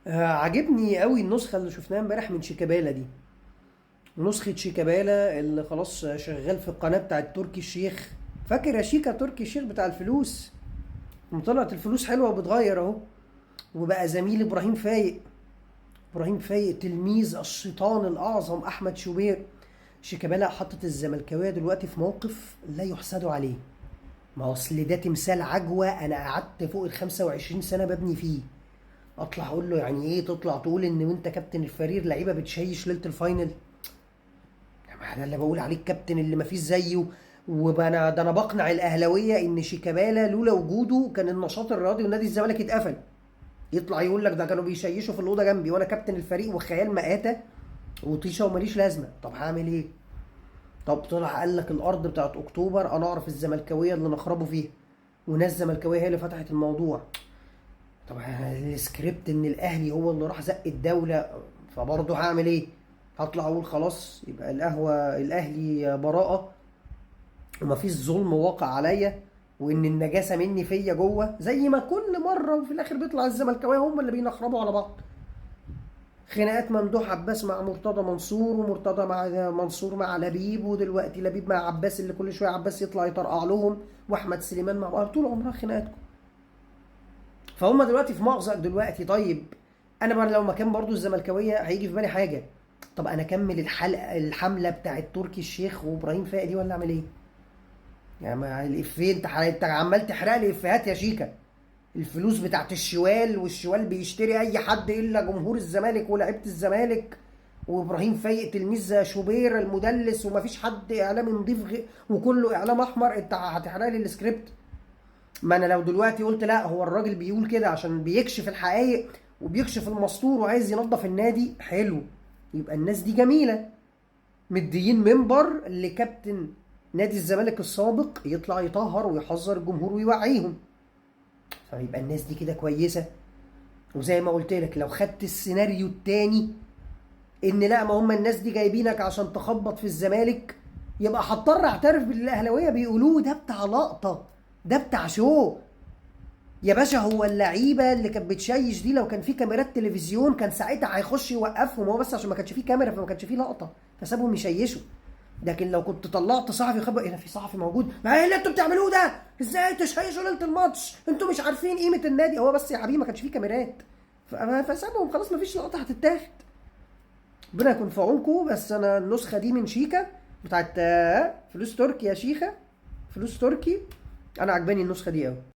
عاجبني قوي النسخة اللي شفناها امبارح من شيكابالا دي. نسخة شيكابالا اللي خلاص شغال في القناة بتاعت تركي الشيخ. فاكر يا شيكا تركي الشيخ بتاع الفلوس؟ طلعت الفلوس حلوة وبتغير اهو. وبقى زميل ابراهيم فايق. ابراهيم فايق تلميذ الشيطان الاعظم احمد شوبير. شيكابالا حطت الزملكاويه دلوقتي في موقف لا يحسد عليه. ما هو اصل ده تمثال عجوه، انا قعدت فوق ال 25 سنه ببني فيه. اطلع اقول له يعني ايه تطلع تقول ان وانت كابتن الفريق لعيبه بتشيش ليله الفاينل؟ يعني انا اللي بقول عليك كابتن اللي مفيش زيه. وبنا ده انا بقنع الاهلاويه ان شيكابالا لولا وجوده كان النشاط الرياضي ونادي الزمالك اتقفل. يطلع يقول لك ده كانوا بيشيشوا في الاوضه جنبي وانا كابتن الفريق وخيال مآتة وطيشه وماليش لازمه. طب هعمل ايه؟ طب طلع قال لك الارض بتاعت اكتوبر انا اعرف الزملكاويه اللي نخربوا فيها، وناس زملكاويه هي اللي فتحت الموضوع. طب السكريبت ان الاهلي هو اللي راح زق الدوله، فبرضه هعمل ايه؟ هطلع اقول خلاص يبقى القهوه الاهلي براءه ومفيش ظلم واقع عليا، وان النجاسه مني فيا جوه زي ما كل مره، وفي الاخر بيطلع الزملكاويه هم اللي بينخربوا على بعض. خناقات ممدوح عباس مع مرتضى منصور، ومرتضى مع منصور مع لبيب، ودلوقتي لبيب مع عباس اللي كل شويه عباس يطلع يطرقع لهم، واحمد سليمان مع بعض. طول عمرها خناقاتكم. فهم دلوقتي في مأزق دلوقتي. طيب انا بقى لو مكان برضو الزملكاويه هيجي في بالي حاجه. طب انا اكمل الحمله بتاعت تركي الشيخ وابراهيم فاقي دي ولا اعمل ايه؟ يعني ما الافيه انت عمال تحرق لي افيهات يا شيكا. الفلوس بتاعت الشوال، والشوال بيشتري اي حد الا جمهور الزمالك ولاعيبه الزمالك، وابراهيم فايق تلميذ شوبير المدلس، ومفيش حد اعلامي نضيف وكله اعلام احمر. انت هتحرق لي السكريبت. ما انا لو دلوقتي قلت لا هو الراجل بيقول كده عشان بيكشف الحقائق وبيكشف المستور وعايز ينظف النادي، حلو، يبقى الناس دي جميله. مديين منبر لكابتن نادي الزمالك السابق يطلع يطهر ويحذر الجمهور ويوعيهم، فيبقى الناس دي كده كويسه. وزي ما قلت لك لو خدت السيناريو التاني ان لا ما هم الناس دي جايبينك عشان تخبط في الزمالك، يبقى هضطر اعترف باللي الاهلاويه بيقولوه ده بتاع لقطه، ده بتاع شو. يا باشا هو اللعيبه اللي كانت بتشيش دي لو كان في كاميرات تلفزيون كان ساعتها هيخش يوقفهم، هو بس عشان ما كانش في كاميرا فما كانش في لقطه فسابهم يشيشوا. لكن لو كنت طلعت صحفي خبر ايه ده في صحفي موجود، ما ايه اللي انتوا بتعملوه ده؟ ازاي تشيشوا ليله الماتش؟ انتوا مش عارفين قيمه النادي. هو بس يا حبيبي ما كانش فيه كاميرات فسابهم خلاص، ما فيش لقطه هتتاخد. ربنا يكون في عونكم. بس انا النسخه دي من شيكا بتاعت فلوس تركي يا شيخه، فلوس تركي، انا عجباني النسخه دي قوي.